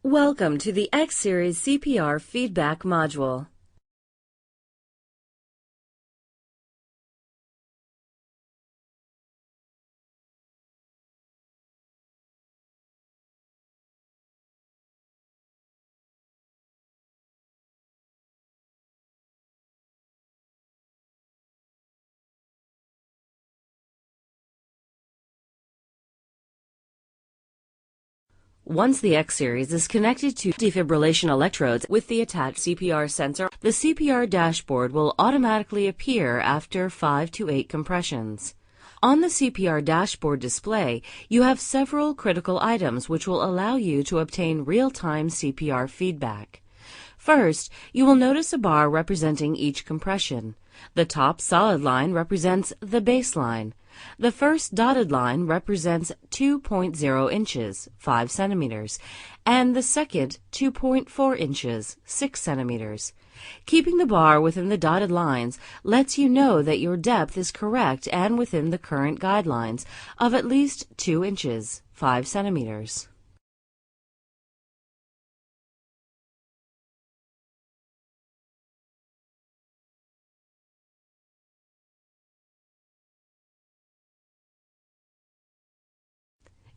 Welcome to the X-Series CPR feedback module. Once the X-Series is connected to defibrillation electrodes with the attached CPR sensor, the CPR dashboard will automatically appear after 5 to 8 compressions. On the CPR dashboard display, you have several critical items which will allow you to obtain real-time CPR feedback. First, you will notice a bar representing each compression. The top solid line represents the baseline. The first dotted line represents 2.0 inches, 5 centimeters, and the second 2.4 inches, 6 centimeters. Keeping the bar within the dotted lines lets you know that your depth is correct and within the current guidelines of at least 2 inches, 5 centimeters.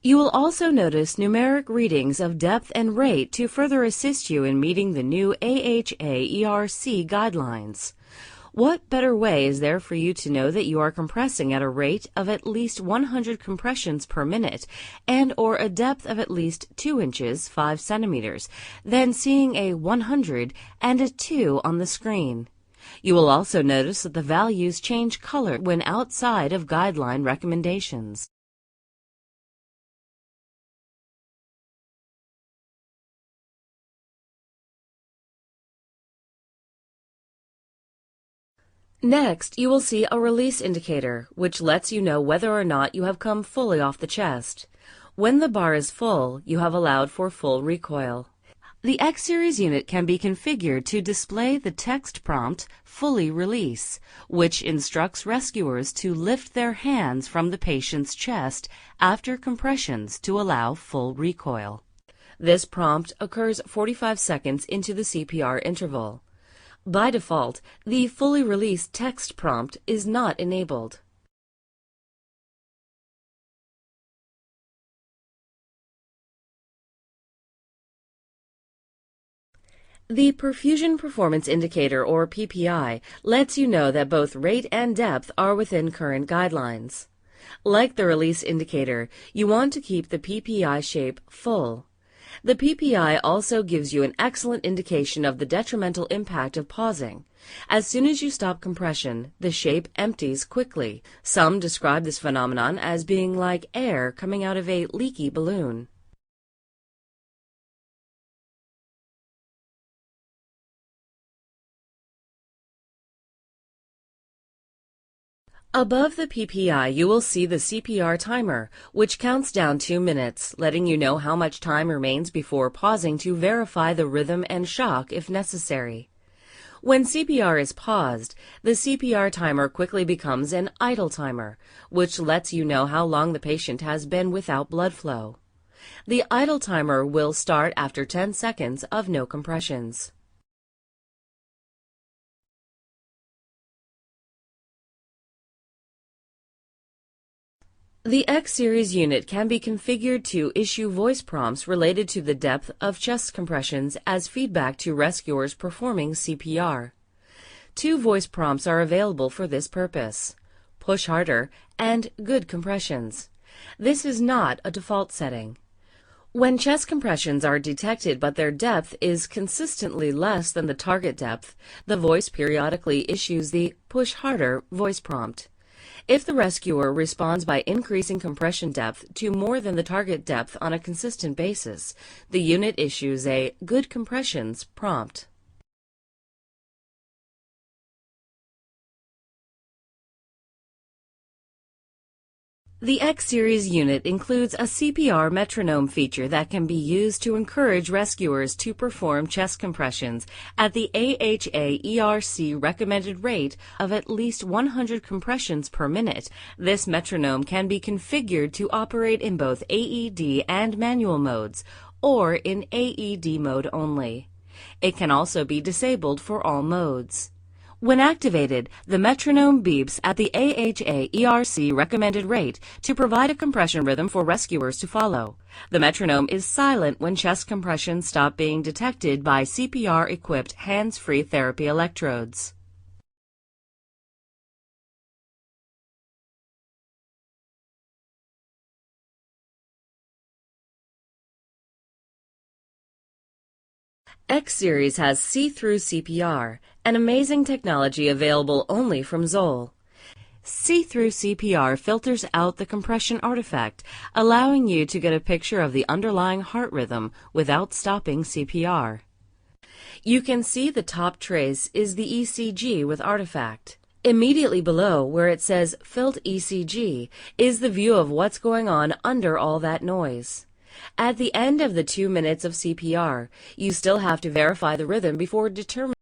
You will also notice numeric readings of depth and rate to further assist you in meeting the new AHA-ERC guidelines. What better way is there for you to know that you are compressing at a rate of at least 100 compressions per minute and or a depth of at least 2 inches, 5 centimeters, than seeing a 100 and a 2 on the screen? You will also notice that the values change color when outside of guideline recommendations. Next, you will see a release indicator, which lets you know whether or not you have come fully off the chest. When the bar is full, you have allowed for full recoil. The X-Series unit can be configured to display the text prompt, Fully Release, which instructs rescuers to lift their hands from the patient's chest after compressions to allow full recoil. This prompt occurs 45 seconds into the CPR interval. By default, the fully released text prompt is not enabled. The Perfusion Performance Indicator, or PPI, lets you know that both rate and depth are within current guidelines. Like the release indicator, you want to keep the PPI shape full. The PPI also gives you an excellent indication of the detrimental impact of pausing. As soon as you stop compression, the shape empties quickly. Some describe this phenomenon as being like air coming out of a leaky balloon. Above the PPI, you will see the CPR timer, which counts down 2 minutes, letting you know how much time remains before pausing to verify the rhythm and shock if necessary. When CPR is paused, the CPR timer quickly becomes an idle timer, which lets you know how long the patient has been without blood flow. The idle timer will start after 10 seconds of no compressions. The X-Series unit can be configured to issue voice prompts related to the depth of chest compressions as feedback to rescuers performing CPR. 2 voice prompts are available for this purpose: push harder and good compressions. This is not a default setting. When chest compressions are detected but their depth is consistently less than the target depth, the voice periodically issues the push harder voice prompt. If the rescuer responds by increasing compression depth to more than the target depth on a consistent basis, the unit issues a good compressions prompt. The X-Series unit includes a CPR metronome feature that can be used to encourage rescuers to perform chest compressions at the AHA-ERC recommended rate of at least 100 compressions per minute. This metronome can be configured to operate in both AED and manual modes, or in AED mode only. It can also be disabled for all modes. When activated, the metronome beeps at the AHA/ERC recommended rate to provide a compression rhythm for rescuers to follow. The metronome is silent when chest compressions stop being detected by CPR-equipped hands-free therapy electrodes. X Series has see-through CPR, an amazing technology available only from Zoll. See-through CPR filters out the compression artifact, allowing you to get a picture of the underlying heart rhythm without stopping CPR. You can see the top trace is the ECG with artifact. Immediately below, where it says Filled ECG, is the view of what's going on under all that noise. At the end of the 2 minutes of CPR, you still have to verify the rhythm before determining